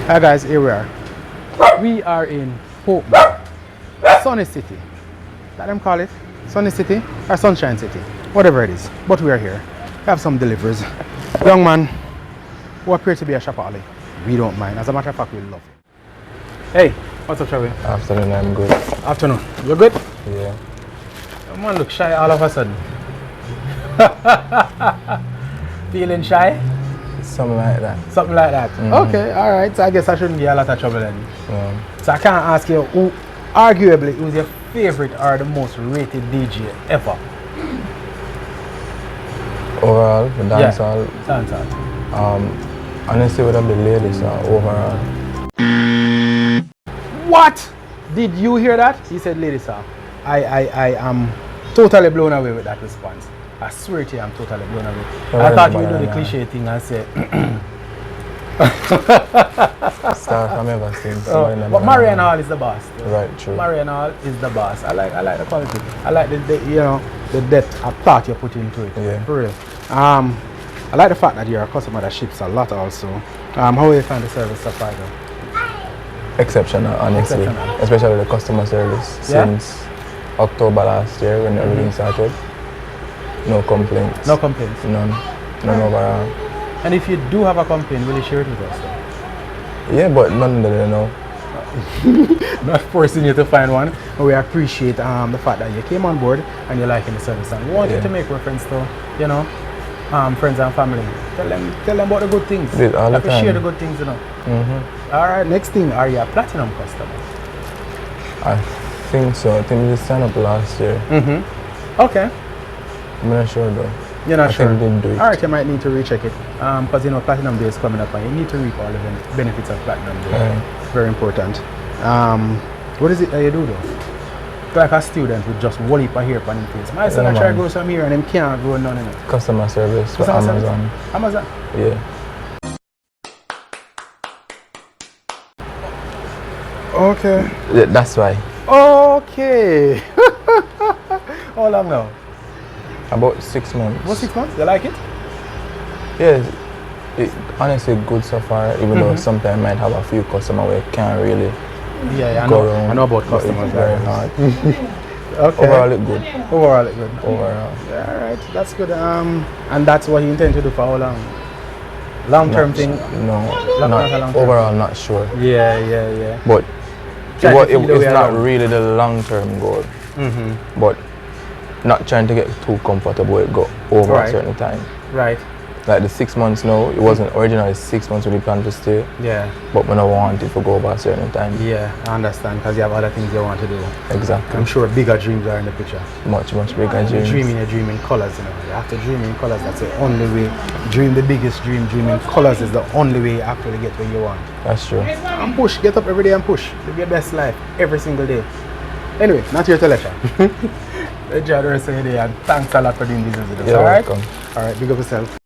Hi guys, here we are. We are in Hope, Sunny City. That them call it? Sunny City or Sunshine City? Whatever it is. But we are here. We have some deliveries. Young man who appear to be a shopaholic. We don't mind. As a matter of fact, we love it. Hey, what's up, Travis? Afternoon, I'm good. Afternoon. You good? Yeah. Your man look shy all of a sudden. Feeling shy? Something like that. Something like that. Okay, alright. So I guess I shouldn't be a lot of trouble then. So I can't ask you who, arguably, who's your favorite or the most rated DJ ever? Overall, the dancehall. Yeah, dancehall. Honestly, would have been ladies overall. What? Did you hear that? He said ladies sir. I am totally blown away with that response. I swear to you, I'm totally blown away. I thought you would do the cliche thing and say Start from ever since. but Marianne Hall is the boss. Right, true. Marianne Hall is the boss. I like the quality. I like the depth of thought you put into it. Yeah. For real. I like the fact that you're a customer that ships a lot also. How will you find the service so far though? Exceptional, honestly. Exceptional. Especially the customer service. Since October last year when everything started. No complaints. No complaints? None. None overall. And if you do have a complaint, will you share it with us though? Yeah, but none that they know. Not forcing you to find one, but we appreciate the fact that you came on board and you're liking the service and we want you to make reference to, friends and family. Tell them about the good things. All the time. Share the good things, Alright, next thing, are you a platinum customer? I think so. I think we just signed up last year. Okay. I'm not sure though. You're not sure? I think they do it. Alright, you might need to recheck it. Because Platinum Day is coming up and you need to reap all the benefits of Platinum Day. Very important. What is it that you do though? Like a student with just one heap of hair on his face. My son I try to grow some hair and him can't grow none in it. Customer service for Amazon. Amazon? Yeah. Okay. Yeah, that's why. Okay. How long now? About 6 months. About 6 months? You like it? Yeah, it honestly good so far, even though sometimes I might have a few customers where you can't really go around. I know about customers. It's very hard. Okay. Overall it good. Overall it good. Overall. Yeah, alright, that's good. And that's what you intend to do for how long? Long-term thing? No, overall not sure. Yeah. But it's not really the long-term goal. But not trying to get too comfortable with go over a certain time. Right. Like the 6 months now, it wasn't originally 6 months when we planned to stay. Yeah. But when I wanted to go over a certain time. Yeah, I understand because you have other things you want to do. Exactly. I'm sure bigger dreams are in the picture. Much bigger dreams. You dream in colors, You have to dream in colors. That's the only way. Dream the biggest dream. Dream in colors is the only way you actually get where you want. That's true. And push. Get up every day and push. Live your best life every single day. Anyway, not here to lecture. Enjoy the rest of your day and thanks a lot for doing this with us. You're welcome. Alright, big up yourself.